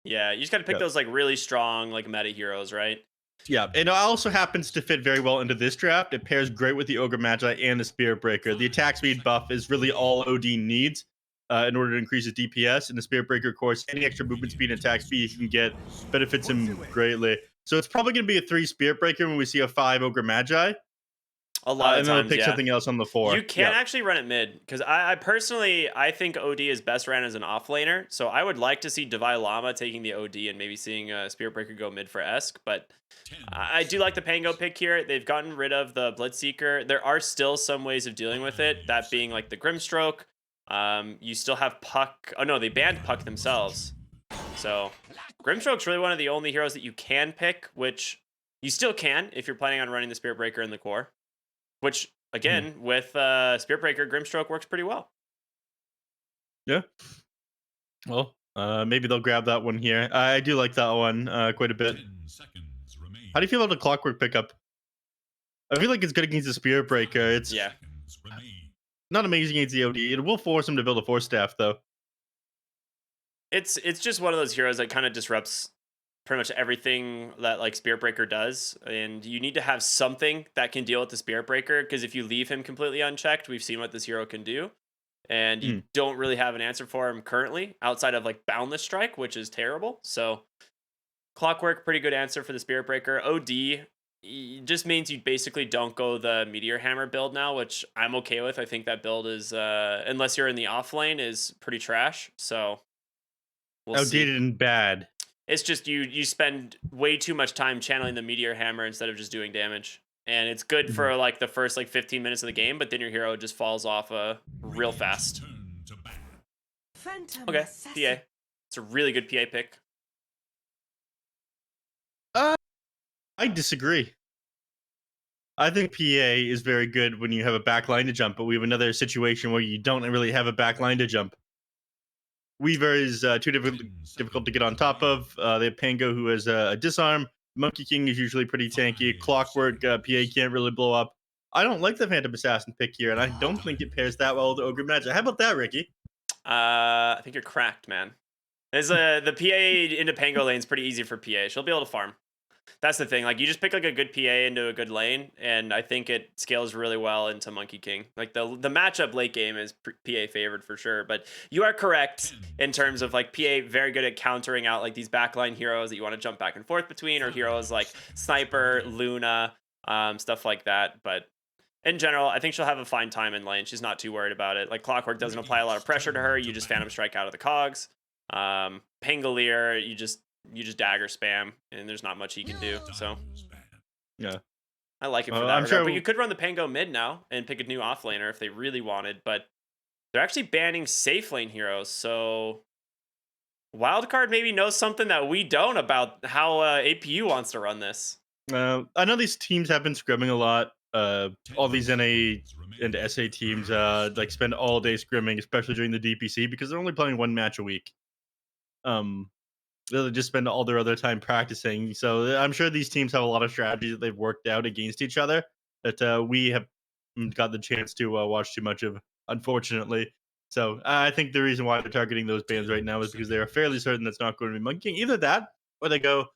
Yeah, you just gotta pick Yep. those like really strong like meta heroes, right? Yeah, and it also happens to fit very well into this draft. It pairs great with the Ogre Magi and the Spirit Breaker. The attack speed buff is really all OD needs in order to increase his DPS. And the Spirit Breaker, of course, any extra movement speed and attack speed he can get benefits him greatly. So it's probably going to be a 3 Spirit Breaker when we see a 5 Ogre Magi. A lot of And then we'll times, pick yeah. something else on the 4. You can Yeah. actually run it mid because I personally I think OD is best ran as an offlaner. So I would like to see Devi Llama taking the OD and maybe seeing Spirit Breaker go mid for Esk. But I do like the Pango pick here. They've gotten rid of the Blitzseeker. There are still some ways of dealing with it. That being like the Grimstroke. You still have Puck. Oh no, they banned Puck themselves. So Grimstroke's really one of the only heroes that you can pick, which you still can if you're planning on running the Spirit Breaker in the core. Which Mhm. again, with Spirit Breaker, Grimstroke works pretty well. Yeah. Well, maybe they'll grab that one here. I do like that one quite a bit. How do you feel about the Clockwork pickup? I feel like it's good against the Spirit Breaker. It's Yeah, not amazing against the OD. It will force him to build a force staff, though. it's just one of those heroes that kind of disrupts pretty much everything that like Spirit Breaker does, and you need to have something that can deal with the Spirit Breaker because if you leave him completely unchecked, we've seen what this hero can do, and you Mm. don't really have an answer for him currently outside of like Boundless Strike, which is terrible. So Clockwork, pretty good answer for the Spirit Breaker. OD just means you basically don't go the Meteor Hammer build now, which I'm okay with. I think that build is, unless you're in the off lane, is pretty trash. So we'll see. Outdated and bad. It's just you spend way too much time channeling the Meteor Hammer instead of just doing damage. And it's good Mhm. for like the first like 15 minutes of the game, but then your hero just falls off real fast. Phantom Okay, assassin. PA. It's a really good PA pick. Uh, I disagree. I think PA is very good when you have a back line to jump, but we have another situation where you don't really have a back line to jump. Weaver is too difficult to get on top of. They have Pango, who has a disarm. Monkey King is usually pretty tanky. Clockwork PA can't really blow up. I don't like the Phantom Assassin pick here, and I don't think it pairs that well with Ogre Magic. How about that, Ricky? I think you're cracked, man. There's a the PA into Pango lane is pretty easy for PA. She'll be able to farm. That's the thing. Like you just pick like a good PA into a good lane, and I think it scales really well into Monkey King. Like the matchup late game is PA favored for sure. But you are correct in terms of like PA very good at countering out like these backline heroes that you want to jump back and forth between, or heroes like Sniper, Luna, stuff like that. But in general, I think she'll have a fine time in lane. She's not too worried about it. Like Clockwork doesn't apply a lot of pressure to her. You just Phantom Strike out of the cogs. Pangolier, you just dagger spam, and there's not much he can do. So Yeah. I like it for that I'm regard. But sure. you could run the Pango mid now and pick a new off laner if they really wanted. But they're actually banning safe lane heroes. So Wildcard maybe knows something that we don't about how APU wants to run this. I know these teams have been scrimming a lot. All these NA and SA teams like spend all day scrimming, especially during the DPC, because they're only playing one match a week. Um, they'll just spend all their other time practicing. So I'm sure these teams have a lot of strategies that they've worked out against each other that we have got the chance to watch too much of, unfortunately. So I think the reason why they're targeting those bands right now is because they are fairly certain that's not going to be Monkey King. Either that, or they go,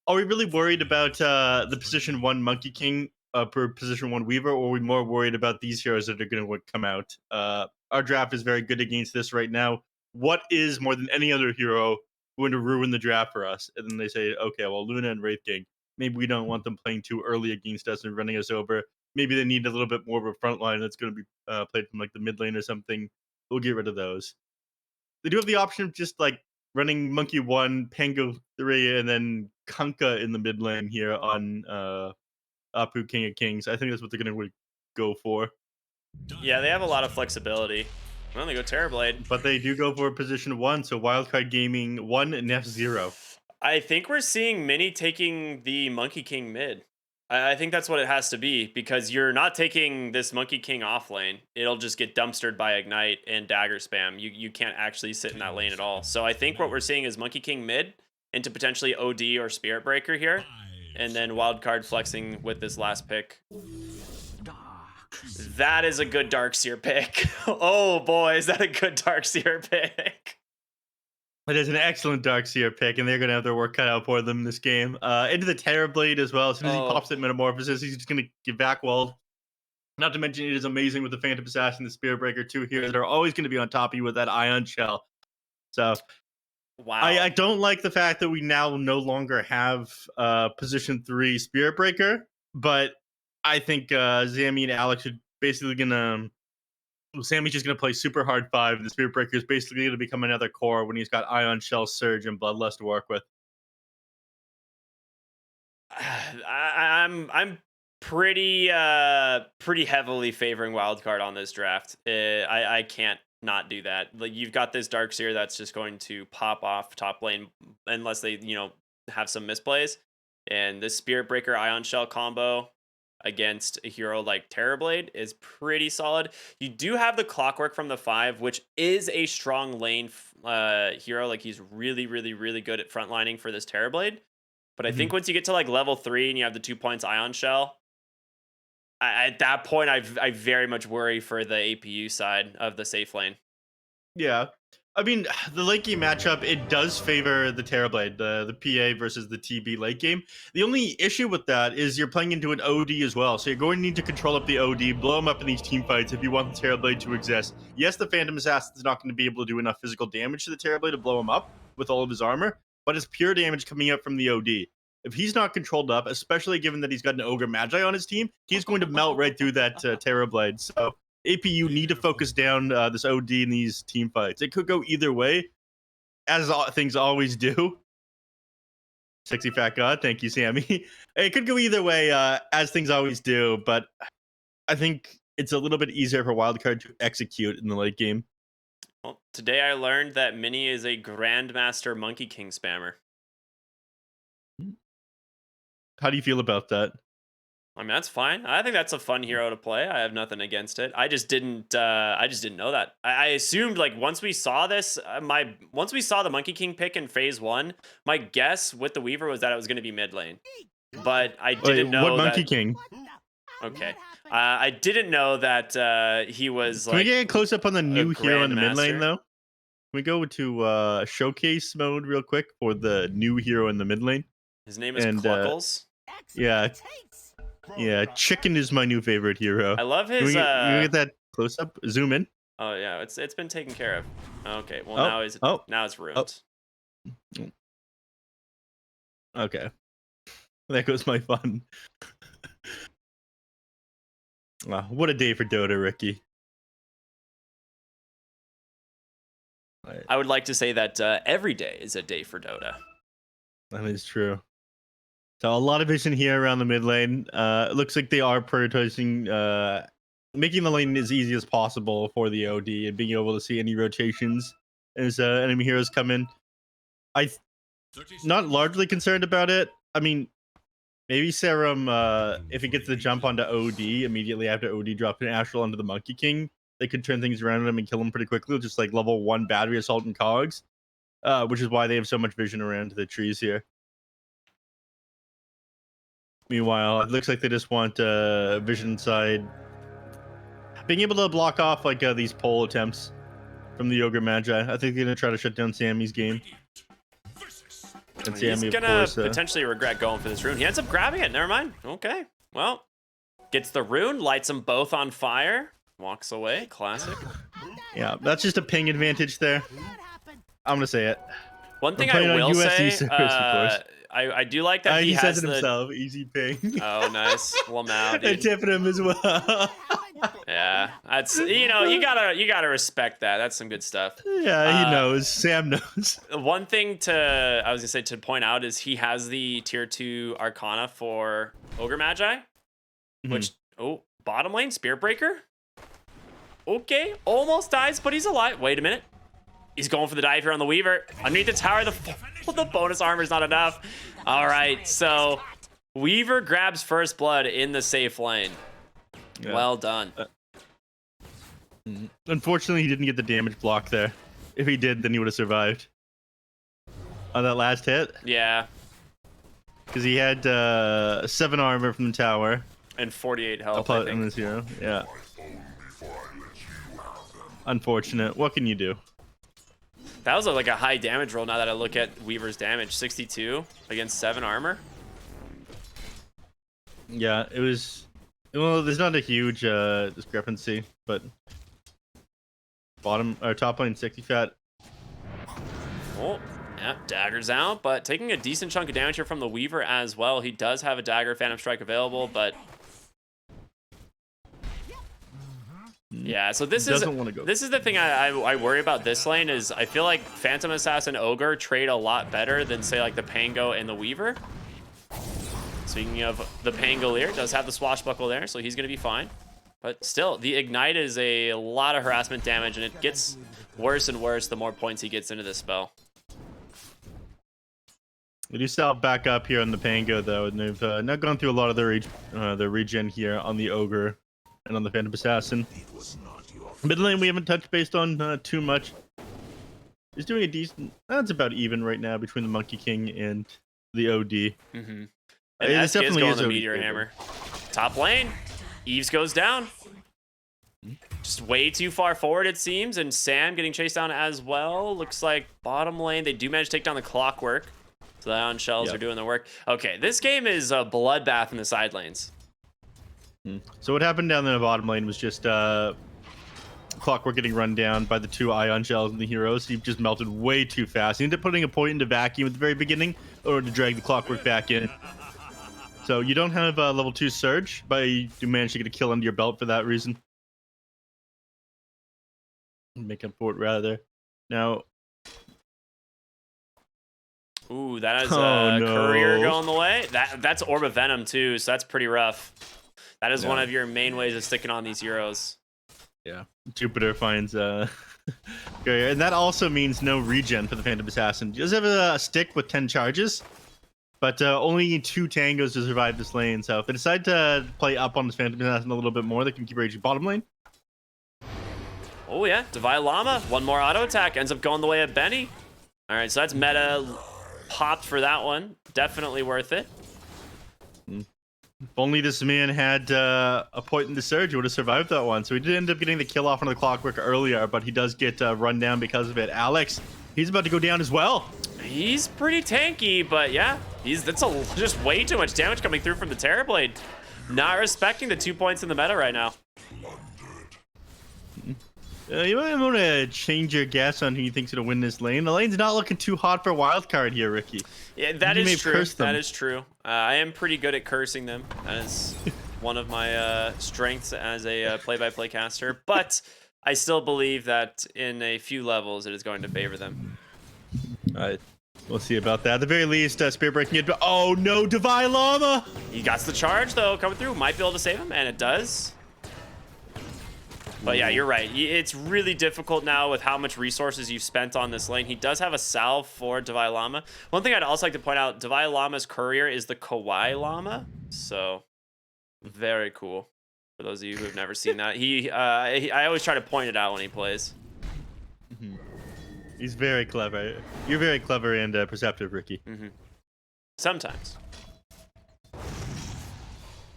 are we really worried about the position one Monkey King per position one Weaver, or are we more worried about these heroes that are going to come out? Our draft is very good against this right now. What is more than any other hero going to ruin the draft for us? And then they say, okay, well, Luna and Wraith King. Maybe we don't want them playing too early against us and running us over. Maybe they need a little bit more of a front line that's going to be played from like the mid lane or something. We'll get rid of those. They do have the option of just like running Monkey 1, Pango 3, and then Kunkka in the mid lane here on Apu King of Kings. I think that's what they're going to go for. Yeah, they have a lot of flexibility. Well, they go Terrorblade. But they do go for position 1, so Wildcard Gaming 1, neph 0. I think we're seeing Mini taking the Monkey King mid. I think that's what it has to be because you're not taking this Monkey King off lane. It'll just get dumpstered by Ignite and Dagger spam. You can't actually sit in that lane at all. So I think what we're seeing is Monkey King mid into potentially OD or Spirit Breaker here, and then Wildcard flexing with this last pick. That is a good Darkseer pick. Oh boy, is that a good Darkseer pick. It is an excellent Darkseer pick, and they're going to have their work cut out for them in this game. Into the Terrorblade as well. As soon as he Oh, pops that Metamorphosis, he's just going to get back walled. Not to mention, it is amazing with the Phantom Assassin, the Spirit Breaker, two heroes that are always going to be on top of you with that Ion Shell. So wow. I don't like the fact that we now no longer have position 3 Spirit Breaker, but I think Zammy and Alex are basically gonna. Sammy's just gonna play super hard 5, and the Spirit Breaker is basically gonna become another core when he's got Ion Shell, Surge, and Bloodlust to work with. I'm pretty heavily favoring Wildcard on this draft. I can't not do that. Like, you've got this Darkseer that's just going to pop off top lane unless they have some misplays, and this Spirit Breaker Ion Shell combo against a hero like Terrorblade is pretty solid. You do have the Clockwork from the 5, which is a strong lane hero. Like, he's really good at frontlining for this Terrorblade. But I think once you get to like level 3 and you have the 2 points Ion Shell, at that point, I very much worry for the APU side of the safe lane. Yeah. I mean, the late game matchup, it does favor the Terrorblade, the PA versus the TB late game. The only issue with that is you're playing into an OD as well. So you're going to need to control up the OD, blow him up in these team fights if you want the Terrorblade to exist. Yes, the Phantom Assassin is not going to be able to do enough physical damage to the Terrorblade to blow him up with all of his armor, but it's pure damage coming up from the OD. If he's not controlled up, especially given that he's got an Ogre Magi on his team, he's going to melt right through that Terrorblade. So APU need to focus down this OD in these team fights. It could go either way, as things always do. Sexy fat god, thank you, Sammy. It could go either way, as things always do, but I think it's a little bit easier for Wildcard to execute in the late game. Well, today I learned that Mini is a Grandmaster Monkey King spammer. How do you feel about that? I mean, that's fine. I think that's a fun hero to play. I have nothing against it. I just didn't know that. I assumed, like, once we saw this, once we saw the Monkey King pick in phase 1, my guess with the Weaver was that it was going to be mid lane. But I didn't know what Monkey that, King? Okay. I didn't know that he was Can we get a close up on the new hero in the mid lane Grandmaster. though? Can we go to showcase mode real quick for the new hero in the mid lane? His name is And, Cluckles. Yeah, Chicken is my new favorite hero. I love Can his. we get that close up? Zoom in. Oh yeah, it's been taken care of. Okay, well Oh, now it's ruined. Okay. There goes my fun. Wow, what a day for Dota, Ricky. I would like to say that every day is a day for Dota. That is true. So a lot of vision here around the mid lane. It looks like they are prioritizing making the lane as easy as possible for the OD and being able to see any rotations as enemy heroes come in. I'm not largely concerned about it. I mean, maybe Serum, if he gets the jump onto OD immediately after OD dropping Astral onto the Monkey King, they could turn things around on him and kill him pretty quickly, just like level 1 battery assault and cogs, which is why they have so much vision around the trees here. Meanwhile, it looks like they just want vision side being able to block off like these pole attempts from the Ogre Magi. I think they're gonna try to shut down Sammy's game. And He's Sammy, gonna of course, potentially regret going for this rune. He ends up grabbing it. Never mind. Okay. Well, gets the rune, lights them both on fire, walks away. Classic. Yeah, that's just a ping advantage there. I'm gonna say it. One thing playing I on will USD say, servers, of course. I do like that He has says it the. himself. Easy ping. Oh, nice. Well, now, And dude. tipping him as well. Yeah, that's you gotta respect that. That's some good stuff. Yeah, he knows. Sam knows. One thing to point out is he has the tier 2 Arcana for Ogre Magi, which bottom lane Spirit Breaker. Okay, almost dies, but he's alive. Wait a minute, he's going for the dive here on the Weaver underneath the tower. The bonus armor is not enough. All right, so Weaver grabs first blood in the safe lane. Yeah. Well done. Unfortunately, he didn't get the damage block there. If he did, then he would have survived on that last hit. Yeah. Because he had 7 armor from the tower. And 48 health, I'll I put in think. this hero. Yeah. Unfortunate. What can you do? That was like a high damage roll now that I look at Weaver's damage. 62 against 7 armor. Yeah, it was. Well, there's not a huge discrepancy, but bottom or top lane 60 fat. Oh, yeah, dagger's out, but taking a decent chunk of damage here from the Weaver as well. He does have a dagger Phantom Strike available, but yeah, so this is the thing I worry about this lane is I feel like Phantom Assassin Ogre trade a lot better than say like the Pango and the Weaver. Speaking of the Pangolier, does have the swashbuckle there, so he's gonna be fine. But still, the Ignite is a lot of harassment damage, and it gets worse and worse the more points he gets into this spell. We do still back up here on the Pango though, and they've not gone through a lot of their regen here on the Ogre and on the Phantom Assassin. Mid lane we haven't touched based on too much. He's doing a decent. That's about even right now between the Monkey King and the OD. Mm-hmm. And SK is going the Meteor Hammer. Top lane, Eves goes down. Just way too far forward, it seems, and Sam getting chased down as well. Looks like bottom lane, they do manage to take down the Clockwork. So the Ion Shells are doing the work. Okay, this game is a bloodbath in the side lanes. So what happened down in the bottom lane was just Clockwork getting run down by the 2 Ion Shells and the heroes. He just melted way too fast. He ended up putting a point into vacuum at the very beginning in order to drag the Clockwork back in. So you don't have level 2 Surge, but you do manage to get a kill under your belt for that reason. Make up for it rather. Now. Ooh, that is a courier going the way. That's Orb of Venom too, so that's pretty rough. That is one of your main ways of sticking on these heroes. Yeah, Jupiter finds courier, and that also means no regen for the Phantom Assassin. He does have a stick with 10 charges, but only 2 tangos to survive this lane. So if they decide to play up on this Phantom Assassin a little bit more, they can keep raging bottom lane. Oh yeah, Divine Llama, one more auto attack, ends up going the way of Benny. All right, so that's meta popped for that one. Definitely worth it. If only this man had a point in the surge, he would have survived that one. So he did end up getting the kill off on the Clockwork earlier, but he does get run down because of it. Alex, he's about to go down as well. He's pretty tanky, but yeah, that's just way too much damage coming through from the Terrorblade. Not respecting the 2 points in the meta right now. You might want to change your guess on who you think's going to win this lane. The lane's not looking too hot for Wildcard here, Ricky. Yeah, that is true. That is true. I am pretty good at cursing them. That is one of my strengths as a play-by-play caster. But I still believe that in a few levels, it is going to favor them. All right. We'll see about that. At the very least, Spirit Breaking it. Oh, no, Divine Llama! He got the charge, though, coming through. Might be able to save him, and it does. But yeah, you're right. It's really difficult now with how much resources you've spent on this lane. He does have a salve for Divine Llama. One thing I'd also like to point out, Divine Llama's courier is the Kawaii Llama. So, very cool. For those of you who have never seen that. I always try to point it out when he plays. He's very clever. You're very clever and perceptive, Ricky. Sometimes.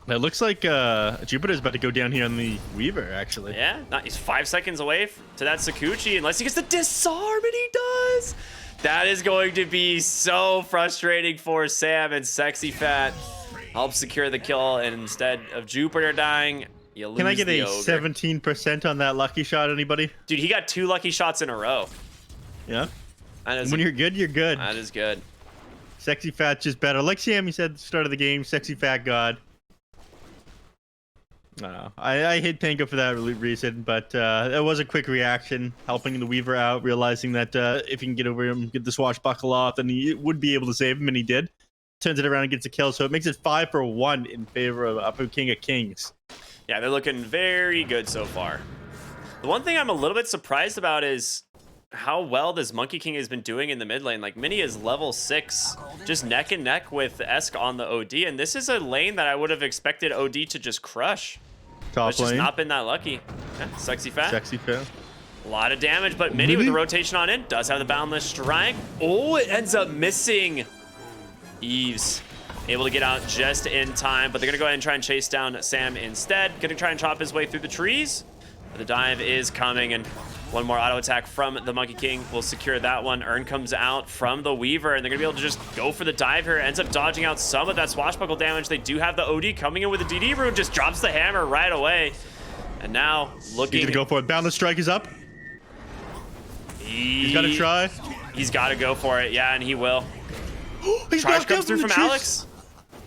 It looks like Jupiter's about to go down here on the Weaver, actually. Yeah, he's 5 seconds away to that Sakuchi, unless he gets the disarm, and he does. That is going to be so frustrating for Sam, and Sexy Fat helps secure the kill, and instead of Jupiter dying, you lose. Can I get a Ogre. 17% on that lucky shot, anybody? Dude, he got 2 lucky shots in a row. Yeah? When you're good, you're good. That is good. Sexy Fat's just better. Like Sammy said at the start of the game, Sexy Fat God. I hate Pango for that reason, but it was a quick reaction, helping the Weaver out, realizing that if he can get over him, get the swashbuckle off, then he would be able to save him, and he did. Turns it around and gets a kill, so it makes it 5-for-1 in favor of APU Kings. Yeah, they're looking very good so far. The one thing I'm a little bit surprised about is how well this Monkey King has been doing in the mid lane. Like, Mini is level 6, just neck and neck with Esk on the OD, and this is a lane that I would have expected OD to just crush. Top it's lane. just not been that lucky. Yeah, Sexy Fat. Sexy Fat. A lot of damage, but Mini with the rotation on in does have the Boundless Strike. Oh, it ends up missing. Eves able to get out just in time, but they're going to go ahead and try and chase down Sam instead. Going to try and chop his way through the trees. But the dive is coming, and one more auto attack from the Monkey King will secure that one. Urn comes out from the Weaver, and they're gonna be able to just go for the dive here. Ends up dodging out some of that swashbuckle damage. They do have the OD coming in with the DD rune, just drops the hammer right away. And now looking. He's gonna go for it. Boundless Strike is up. He's gotta try. He's gotta go for it, yeah, and he will. He's Charge comes through from Alex.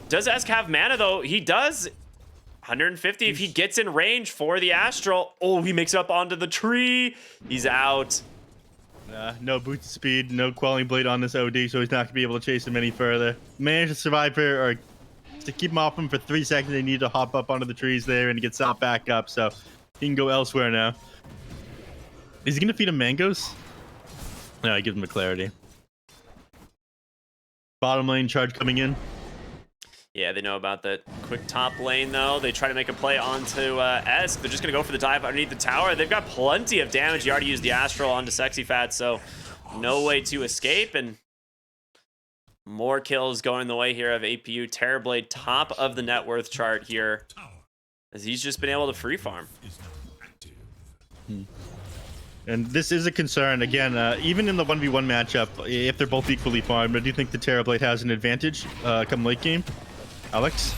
Does Esk have mana though? He does. 150 if he gets in range for the Astral. Oh, he makes it up onto the tree. He's out. No boot speed, no Quelling Blade on this OD, so he's not gonna be able to chase him any further. Managed to survive here, or to keep him off him for 3 seconds. They need to hop up onto the trees there and get shot back up, so he can go elsewhere now. Is he gonna feed him mangoes? No, I give him the clarity. Bottom lane charge coming in. Yeah, they know about that quick top lane, though. They try to make a play onto Esk. They're just going to go for the dive underneath the tower. They've got plenty of damage. He already used the Astral onto Sexy Fat, so no way to escape. And more kills going the way here of APU. Terrorblade, top of the net worth chart here, as he's just been able to free farm. And this is a concern. Again, even in the 1v1 matchup, if they're both equally farmed, I do think the Terrorblade has an advantage come late game. Alex?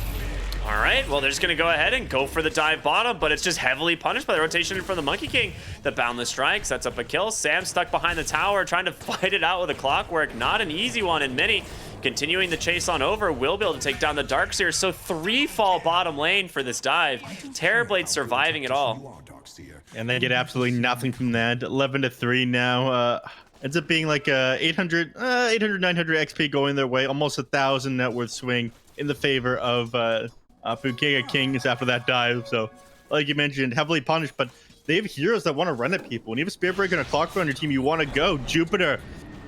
All right, well, they're just going to go ahead and go for the dive bottom, but it's just heavily punished by the rotation from the Monkey King. The Boundless Strike sets up a kill. Sam stuck behind the tower, trying to fight it out with a Clockwork. Not an easy one, and Mini, continuing the chase on over, will be able to take down the Darkseer. So 3 fall bottom lane for this dive. Terrorblade surviving it all. And they get absolutely nothing from that. 11-3 now. Ends up being like 800, 900 XP going their way. Almost 1,000 net worth swing in the favor of APU Kings after that dive. So, like you mentioned, heavily punished, but they have heroes that want to run at people. When you have a Spirit Breaker and a Clockwork on your team, you want to go. Jupiter,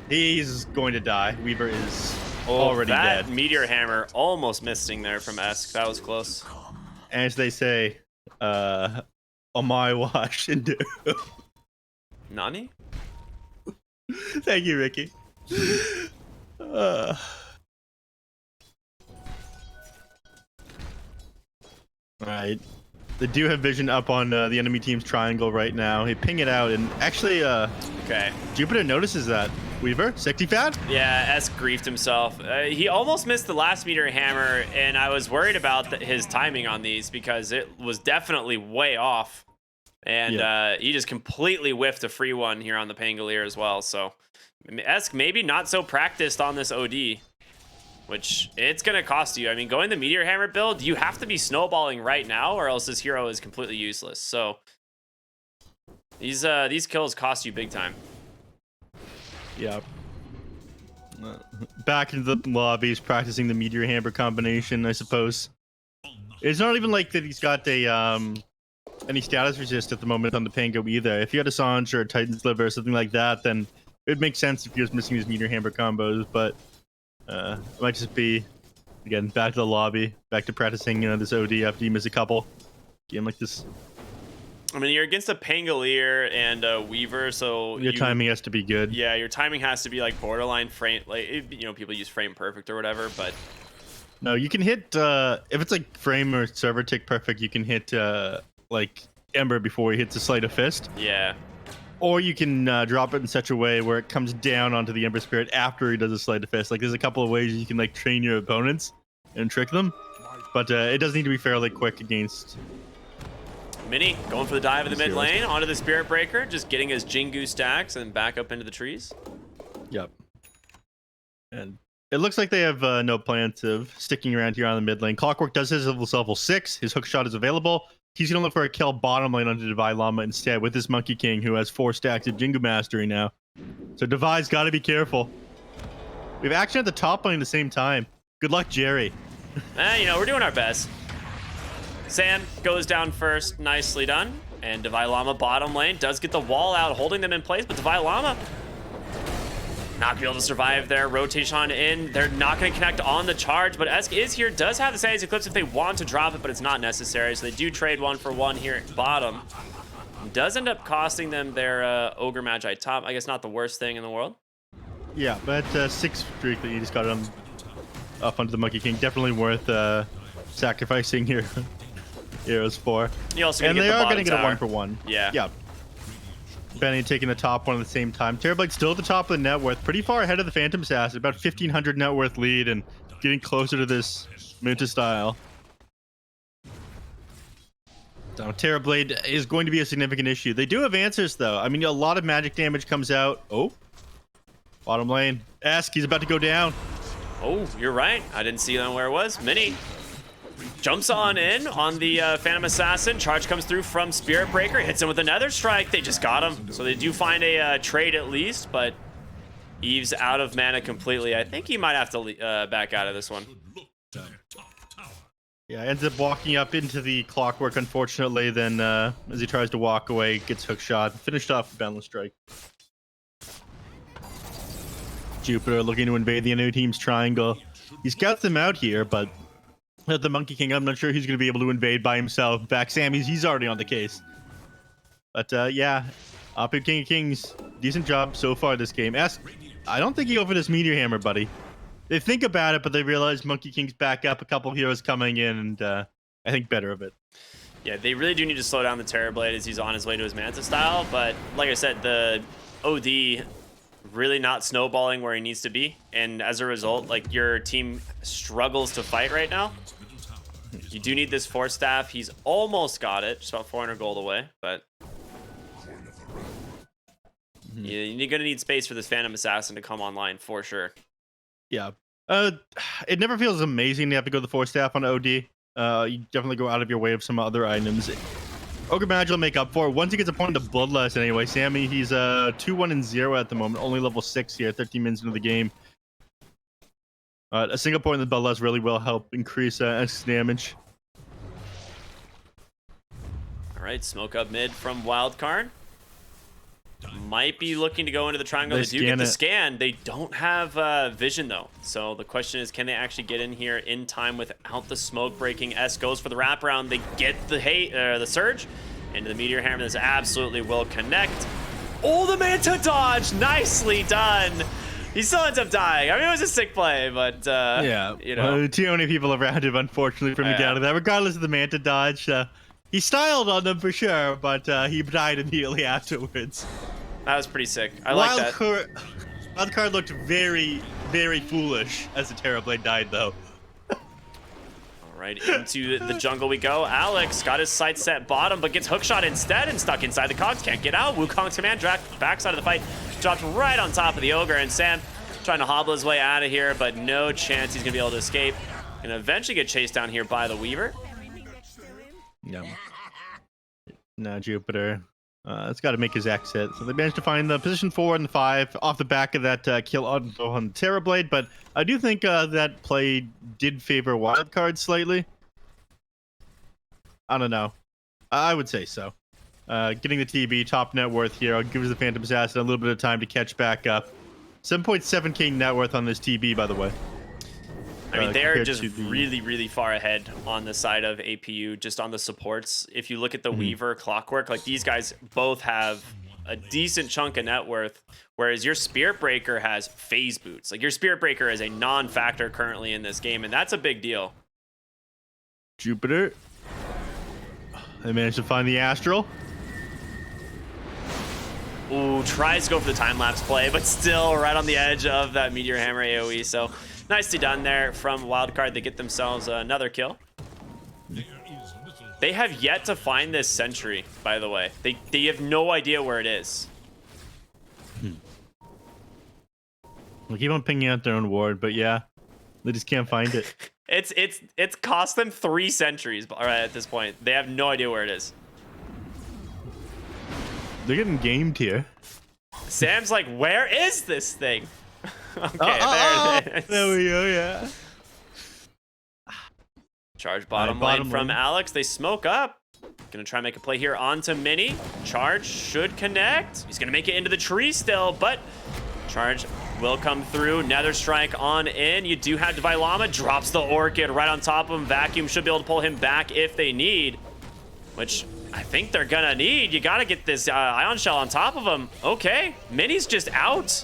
he's going to die. Weaver is already dead. That Meteor Hammer almost missing there from Esk. That was close. As they say, on my watch and do. Nani? Thank you, Ricky. Alright. They do have vision up on the enemy team's triangle right now. They ping it out, and actually, okay. Jupiter notices that. Weaver, Sexy Fat? Yeah, Esk griefed himself. He almost missed the last Meteor Hammer, and I was worried about his timing on these because it was definitely way off. And he just completely whiffed a free one here on the Pangolier as well. So Esk maybe not so practiced on this OD, which it's going to cost you. I mean, going the Meteor Hammer build, you have to be snowballing right now or else this hero is completely useless. So these kills cost you big time. Yeah. Back into the lobbies, practicing the Meteor Hammer combination, I suppose. It's not even like that he's got a any status resist at the moment on the Pango either. If you had a Sange or a Titan's Liver or something like that, then it would make sense if he was missing his Meteor Hammer combos, but it might just be, again, back to the lobby, back to practicing this OD after you miss a couple. Game like this. I mean, you're against a Pangolier and a Weaver, so your timing has to be good. Yeah, your timing has to be like borderline frame, like, you know, people use frame perfect or whatever, but no, you can hit if it's like frame or server tick perfect, you can hit like Ember before he hits a Sleight of Fist. Yeah. Or you can drop it in such a way where it comes down onto the Ember Spirit after he does a Sleight of Fist. Like, there's a couple of ways you can like train your opponents and trick them, but it does need to be fairly quick against. Mini going for the dive in the mid lane onto the Spirit Breaker, just getting his Jingu stacks and back up into the trees. Yep. And it looks like they have no plans of sticking around here on the mid lane. Clockwork does his level 6. His hook shot is available. He's going to look for a kill bottom lane onto Divine Llama instead with this Monkey King, who has 4 stacks of Jingu Mastery now. So Divi's got to be careful. We have action at the top lane at the same time. Good luck, Jerry. You know, we're doing our best. Sand goes down first. Nicely done. And Divine Llama bottom lane does get the wall out, holding them in place, but Divine Llama not gonna be able to survive there. Rotation in. They're not going to connect on the charge, but Esk is here, does have the Sandy's Eclipse if they want to drop it, but it's not necessary. So they do trade 1-for-1 here at bottom. Does end up costing them their Ogre Magi top. I guess not the worst thing in the world. Yeah, but 6 streak that you just got him up onto the Monkey King. Definitely worth sacrificing here. Heroes for. You also And gonna they get the are going to get a bottom tower. 1-for-1. Yeah. Yeah. Benny taking the top one at the same time. Terrorblade still at the top of the net worth, pretty far ahead of the Phantom Assassin, about 1,500 net worth lead, and getting closer to this Muta style. So Terrorblade is going to be a significant issue. They do have answers though. I mean, a lot of magic damage comes out. Oh, bottom lane. Ask, he's about to go down. Oh, you're right. I didn't see where it was. Mini jumps on in on the Phantom Assassin. Charge comes through from Spirit Breaker. Hits him with another strike. They just got him. So they do find a trade at least, but Eve's out of mana completely. I think he might have to back out of this one. Yeah, ends up walking up into the Clockwork, unfortunately. Then as he tries to walk away, gets hook shot. Finished off with Boundless Strike. Jupiter looking to invade the enemy team's triangle. He scouts them out here, but at the Monkey King, I'm not sure he's going to be able to invade by himself. In fact, Sammy's, he's already on the case. But yeah, APU King of Kings, decent job so far this game. I don't think he opened his Meteor Hammer, buddy. They think about it, but they realize Monkey King's back up, a couple heroes coming in, and I think better of it. Yeah, they really do need to slow down the Terrorblade as he's on his way to his Manta style, but like I said, the OD really not snowballing where he needs to be, and as a result, like, your team struggles to fight right now. You do need this Force Staff. He's almost got it, just about 400 gold away, but you're gonna need space for this Phantom Assassin to come online for sure. Yeah. It never feels amazing to have to go the Force Staff on OD. You definitely go out of your way of some other items. Ogre Magi will make up for it. Once he gets a point of Bloodlust anyway. Sammy, he's 2-1-0 at the moment. Only level 6 here, 13 minutes into the game. A single point in the Bloodlust really will help increase X damage. Alright, smoke up mid from Wildcard. Might be looking to go into the triangle. They do get the scan. They don't have vision though. So the question is, can they actually get in here in time without the smoke breaking? S goes for the wraparound. They get the surge into the Meteor Hammer. This absolutely will connect. Oh, the Manta dodge. Nicely done. He still ends up dying. I mean, it was a sick play, but yeah, you know, too many people around him, unfortunately, for him to get out of that. Regardless of the Manta dodge, he styled on them for sure, but he died immediately afterwards. That was pretty sick. I like that. Wildcard looked very, very foolish as the Terrorblade died, though. All right, into the jungle we go. Alex got his sight set bottom, but gets hookshot instead and stuck inside the cogs. Can't get out. Wukong's command dragged backside of the fight. Dropped right on top of the Ogre, and Sam trying to hobble his way out of here, but no chance he's going to be able to escape. And eventually get chased down here by the Weaver. No. No, Jupiter. It's got to make his exit. So they managed to find the position 4 and 5 off the back of that kill on Terrorblade, but I do think that play did favor Wildcard slightly. I don't know. I would say so. Getting the TB, top net worth here, gives the Phantom Assassin a little bit of time to catch back up. 7.7k net worth on this TB, by the way. I mean, they're just really, really far ahead on the side of APU, just on the supports. If you look at the Weaver, Clockwork, like, these guys both have a decent chunk of net worth, whereas your Spirit Breaker has phase boots. Like, your Spirit Breaker is a non-factor currently in this game, and that's a big deal. Jupiter. They managed to find the Astral. Ooh, tries to go for the time-lapse play, but still right on the edge of that Meteor Hammer AoE, so nicely done there from Wildcard. They get themselves another kill. They have yet to find this sentry, by the way. They have no idea where it is. We'll keep on pinging out their own ward, but yeah, they just can't find it. It's cost them 3 sentries at this point. They have no idea where it is. They're getting gamed here. Sam's like, where is this thing? Okay, there it is. There we go, yeah. Charge bottom lane from Alex. They smoke up. Gonna try and make a play here onto Mini. Charge should connect. He's gonna make it into the tree still, but Charge will come through. Nether Strike on in. You do have Divine Llama. Drops the Orchid right on top of him. Vacuum should be able to pull him back if they need, which I think they're gonna need. You gotta get this Ion Shell on top of him. Okay, Mini's just out.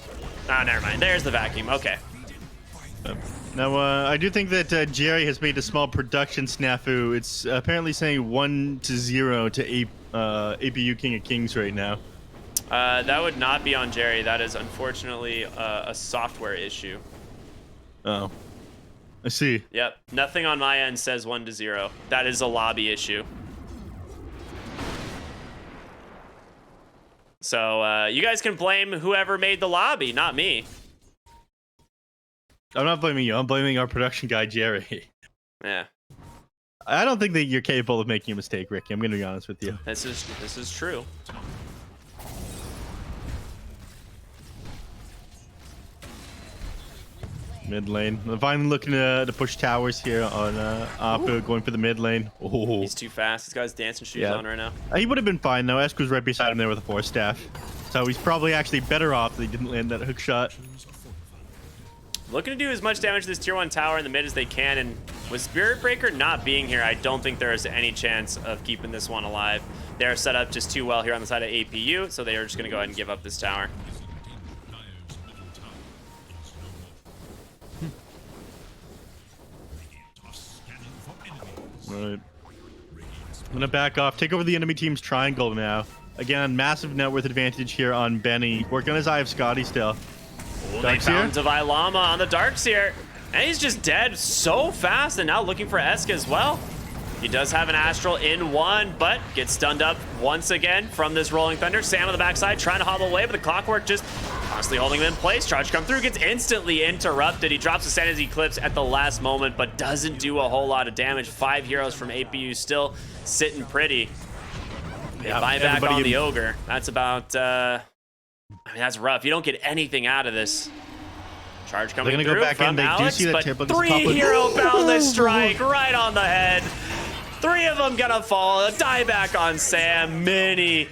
Ah, never mind. There's the Vacuum. Okay. Now, I do think that Jerry has made a small production snafu. It's apparently saying 1-0 to APU King of Kings right now. That would not be on Jerry. That is unfortunately a software issue. Oh, I see. Yep. Nothing on my end says 1-0. That is a lobby issue. So you guys can blame whoever made the lobby, not me. I'm not blaming you. I'm blaming our production guy, Jerry. Yeah. I don't think that you're capable of making a mistake, Ricky. I'm going to be honest with you. This is true. Mid lane. I'm finally looking to push towers here on APU, going for the mid lane. Oh. He's too fast. This guy's dancing shoes on right now. He would have been fine, though. Esk was right beside him there with a force staff. So he's probably actually better off that he didn't land that hook shot. Looking to do as much damage to this tier 1 tower in the mid as they can, and with Spirit Breaker not being here, I don't think there is any chance of keeping this one alive. They're set up just too well here on the side of APU, so they are just going to go ahead and give up this tower. Right. I'm gonna back off, take over the enemy team's triangle now. Again, massive net worth advantage here on Benny. Working on his Eye of Scotty still. They found Divine Llama on the Darkseer, and he's just dead so fast, and now looking for Esk as well. He does have an Astral in one, but gets stunned up once again from this Rolling Thunder. Sam on the backside trying to hobble away, but the Clockwork just constantly holding him in place. Charge come through, gets instantly interrupted. He drops the Sanity Eclipse at the last moment, but doesn't do a whole lot of damage. 5 heroes from APU still sitting pretty. Yeah, buyback on the Ogre. That's about, I mean, that's rough. You don't get anything out of this. Charge coming through go back from Alex, but 3 hero boundless strike right on the head. 3 of them gonna fall. A dieback on Sam. Mini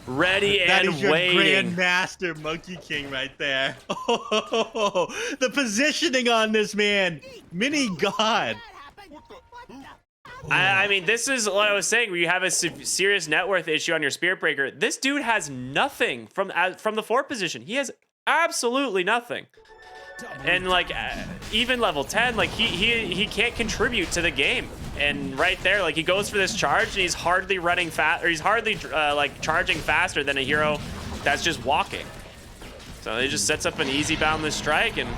ready and waiting. That is your Grandmaster Monkey King right there. Oh, the positioning on this man. Mini God. I mean, this is what I was saying. Where you have a serious net worth issue on your Spirit Breaker. This dude has nothing from the 4 position. He has absolutely nothing. And like even level 10, like he can't contribute to the game. And right there, like he goes for this charge, and he's hardly running fast, or he's hardly like charging faster than a hero that's just walking. So he just sets up an easy boundless strike, and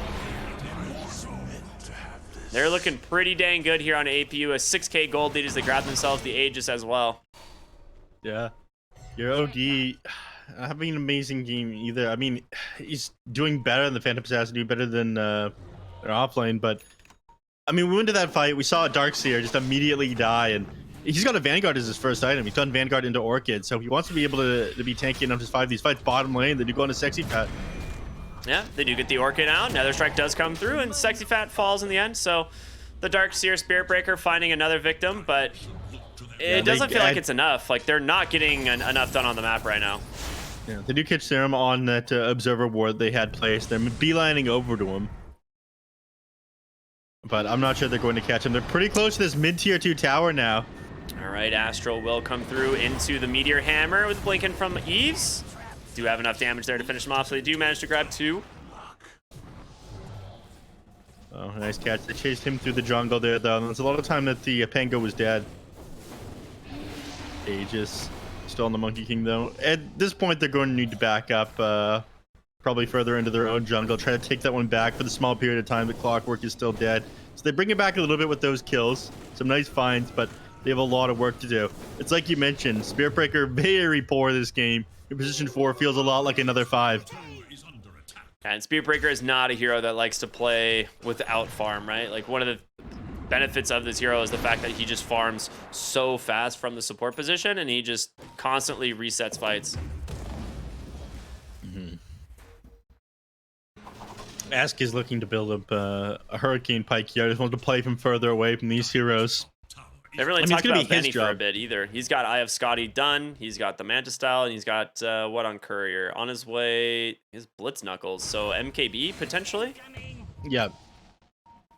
they're looking pretty dang good here on APU. A 6K gold lead as they grab themselves the Aegis as well. Yeah, your OD having an amazing game either. I mean, he's doing better than the Phantom Assassin, doing better than their offlane, but I mean, we went to that fight, we saw a Darkseer just immediately die, and he's got a Vanguard as his first item. He's done Vanguard into Orchid, so he wants to be able to be tanky enough to survive these fights. Bottom lane, they do go into Sexy Fat. Yeah, they do get the Orchid out. Nether Strike does come through, and Sexy Fat falls in the end, so the Darkseer Spirit Breaker finding another victim, but it doesn't feel like it's enough. Like, they're not getting enough done on the map right now. Yeah, they do catch Serum on that Observer ward they had placed. They're beelining over to him. But I'm not sure they're going to catch him. They're pretty close to this mid-tier 2 tower now. All right, Astral will come through into the Meteor Hammer with Blinken from Eves. Do have enough damage there to finish him off, so they do manage to grab 2. Oh, nice catch. They chased him through the jungle there, though. There's a lot of time that the Pango was dead. Aegis still on the Monkey King, though. At this point, they're going to need to back up probably further into their own jungle, try to take that one back for the small period of time the Clockwork is still dead. So they bring it back a little bit with those kills. Some nice finds, but they have a lot of work to do. It's like you mentioned, Spirit Breaker very poor this game. In position 4 feels a lot like another 5. And Spirit Breaker is not a hero that likes to play without farm, right? Like, one of the benefits of this hero is the fact that he just farms so fast from the support position, and he just constantly resets fights. Ask is looking to build up a Hurricane Pike here. I just want to play from further away from these heroes. They really talked about Benny for a bit either. He's got Eye of Scotty done. He's got the Manta Style, and he's got what on Courier? On his way, his Blitz Knuckles. So MKB potentially? Yeah.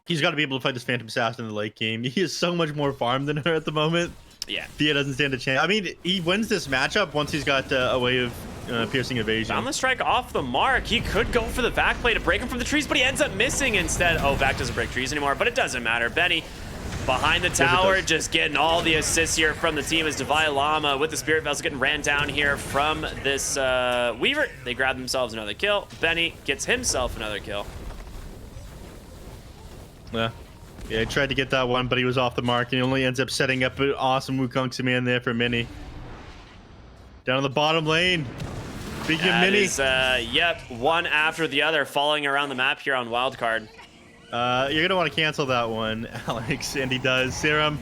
He's got to be able to fight this Phantom Assassin in the late game. He is so much more farm than her at the moment. Yeah. Thea doesn't stand a chance. I mean, he wins this matchup once he's got a way of piercing evasion. Boundless Strike off the mark. He could go for the back play to break him from the trees, but he ends up missing instead. Oh, back doesn't break trees anymore, but it doesn't matter. Benny behind the tower, just getting all the assists here from the team as Divine Llama with the Spirit Vessel getting ran down here from this Weaver. They grab themselves another kill. Benny gets himself another kill. Yeah, he tried to get that one, but he was off the mark, and he only ends up setting up an awesome Wukong command there for Mini. Down in the bottom lane. Big Mini. Yep, one after the other falling around the map here on Wildcard. You're gonna want to cancel that one, Alex, and he does. Serum,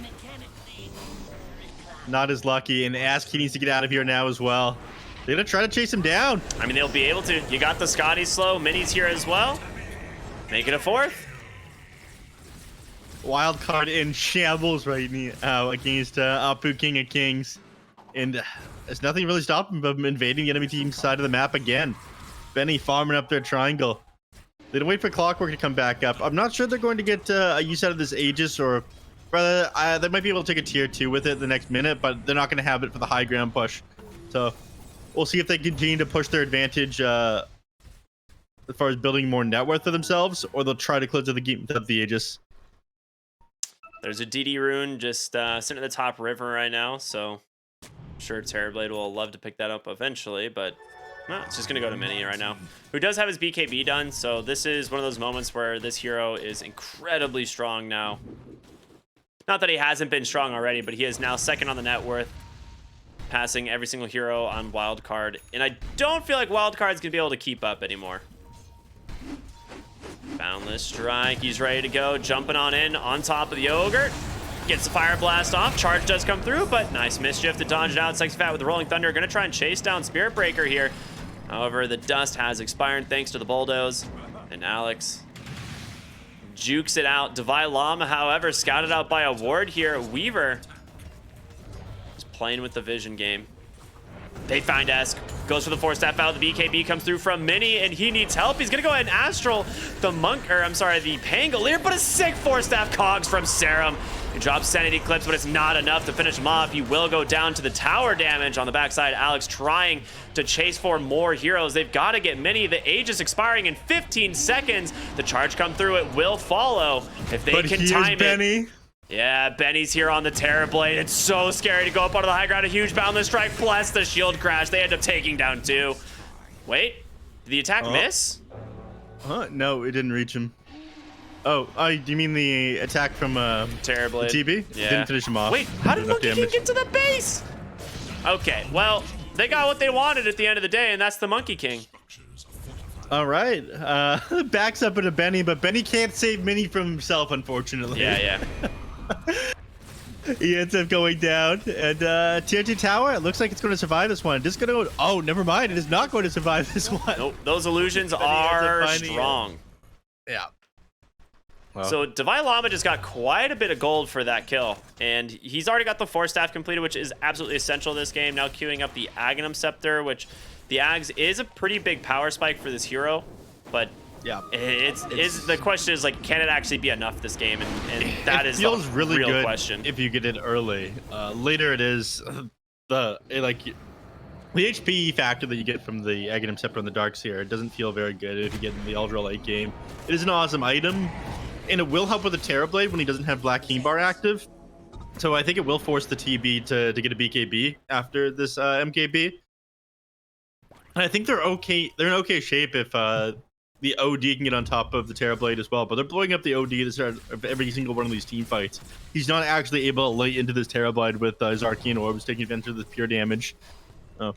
not as lucky, and Ask he needs to get out of here now as well. They're gonna try to chase him down. I mean, they'll be able to. You got the Scotty slow, Mini's here as well. Make it a fourth. Wildcard in shambles right now against APU King of Kings, and there's nothing really stopping them from invading the enemy team's side of the map again. Benny farming up their triangle. They don't wait for Clockwork to come back up. I'm not sure they're going to get a use out of this Aegis, or rather, they might be able to take a tier 2 with it the next minute, but they're not going to have it for the high ground push. So we'll see if they continue to push their advantage as far as building more net worth for themselves, or they'll try to close the game without the Aegis. There's a DD rune just sitting at the top river right now, so I'm sure Terrorblade will love to pick that up eventually, but no, it's just going to go to Mini right now, who does have his BKB done, so this is one of those moments where this hero is incredibly strong now. Not that he hasn't been strong already, but he is now second on the net worth, passing every single hero on Wildcard, and I don't feel like Wildcard's going to be able to keep up anymore. Boundless Strike, he's ready to go, jumping on in on top of the Ogre. Gets the Fire Blast off, charge does come through, but nice mischief to dodge it out. Sexy Fat with the Rolling Thunder, gonna try and chase down Spirit Breaker here. However, the dust has expired thanks to the bulldoze, and Alex jukes it out. Divine Llama, however, scouted out by a ward here. Weaver is playing with the vision game. They find Esk, goes for the 4-staff out. The BKB comes through from Mini, and he needs help. He's gonna go ahead and Astral the the Pangolier, but a sick 4-staff cogs from Serum. He drops Sanity Clips, but it's not enough to finish him off. He will go down to the tower damage on the backside. Alex trying to chase for more heroes. They've got to get Mini. The Aegis expiring in 15 seconds. The charge come through. It will follow if they can time it. Yeah, Benny's here on the Terrorblade. It's so scary to go up onto the high ground. A huge Boundless Strike plus the shield crash. They end up taking down 2. Wait, did the attack miss? No, it didn't reach him. Oh, do you mean the attack from Terrorblade? The TB? Yeah. Didn't finish him off. Wait, how did Monkey King get to the base? Okay, well, they got what they wanted at the end of the day, and that's the Monkey King. All right, backs up into Benny, but Benny can't save Mini from himself, unfortunately. Yeah. He ends up going down, and tier 2 tower, it looks like it's going to survive this one. Just going to, oh, never mind, it is not going to survive this one. Nope, those illusions are strong. Yeah. Well. So Divine Llama just got quite a bit of gold for that kill, and he's already got the 4-staff completed, which is absolutely essential this game. Now queuing up the Aghanim Scepter, which the Ags is a pretty big power spike for this hero, but yeah, it's the question is, like, can it actually be enough this game? And that is the really real good question. If you get it early, later it is the HP factor that you get from the Aghanim Scepter on the Dark Seer. It doesn't feel very good if you get in the ultra late game. It is an awesome item, and it will help with the Terrorblade when he doesn't have Black Keen Bar active. So I think it will force the TB to get a BKB after this MKB. And I think they're okay. They're in okay shape if the OD can get on top of the Terrorblade as well. But they're blowing up the OD at the start of every single one of these team fights. He's not actually able to lay into this Terrorblade with his Arcane Orbs, taking advantage of the pure damage. Oh.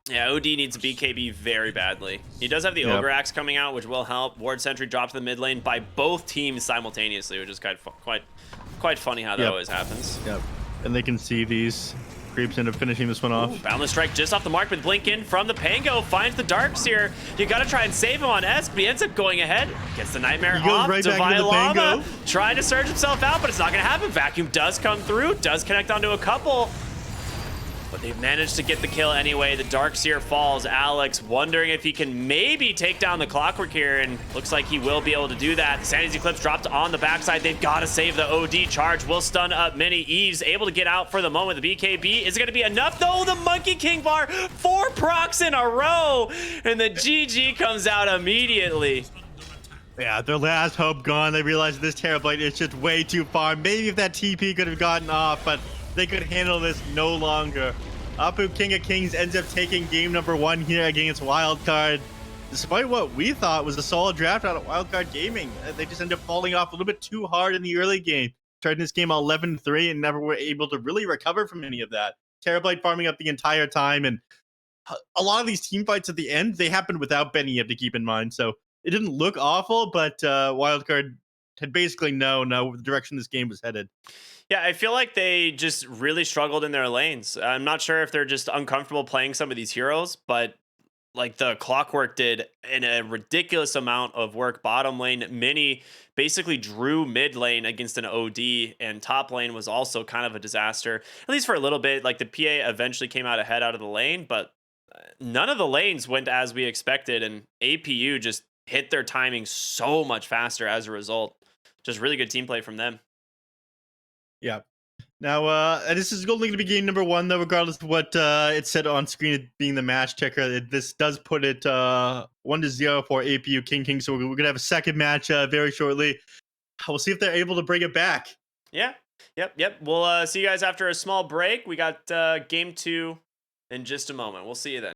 Yeah, OD needs a BKB very badly. He does have the Ogre Axe coming out, which will help. Ward Sentry dropped to the mid lane by both teams simultaneously, which is quite funny how that always happens. Yep. And they can see these creeps end up finishing this one off. Ooh, Boundless Strike just off the mark with Blink in from the Pango. Finds the Darkseer. You gotta try and save him on Esk, but he ends up going ahead. Gets the Nightmare off. Right Divine Llama trying to surge himself out, but it's not gonna happen. Vacuum does come through. Does connect onto a couple. But they've managed to get the kill anyway. The Darkseer falls. Alex wondering if he can maybe take down the Clockwork here, and looks like he will be able to do that. The Sanity's Eclipse dropped on the backside. They've got to save the OD. Charge will stun up Mini. Eve's able to get out for the moment. The BKB, is it going to be enough? No, the Monkey King bar, 4 procs in a row, and the GG comes out immediately. Yeah, their last hope gone. They realized this Terrorblade is just way too far. Maybe if that TP could have gotten off, but they could handle this no longer. APU King of Kings ends up taking game number 1 here against Wildcard. Despite what we thought was a solid draft out of Wildcard Gaming, they just ended up falling off a little bit too hard in the early game. Starting this game 11-3 and never were able to really recover from any of that. Terrorblade farming up the entire time, and a lot of these team fights at the end, they happened without Benny, you have to keep in mind. So it didn't look awful, but Wildcard had basically known the direction this game was headed. Yeah, I feel like they just really struggled in their lanes. I'm not sure if they're just uncomfortable playing some of these heroes, but like the Clockwork did in a ridiculous amount of work bottom lane. Mini basically drew mid lane against an OD, and top lane was also kind of a disaster, at least for a little bit. Like the PA eventually came out ahead out of the lane, but none of the lanes went as we expected, and APU just hit their timing so much faster as a result. Just really good team play from them. Yeah. Now, this is only going to be game number 1, though, regardless of what it said on screen being the match checker. This does put it 1-0 for APU King. So we're going to have a second match very shortly. We'll see if they're able to bring it back. Yeah. Yep. We'll see you guys after a small break. We got game 2 in just a moment. We'll see you then.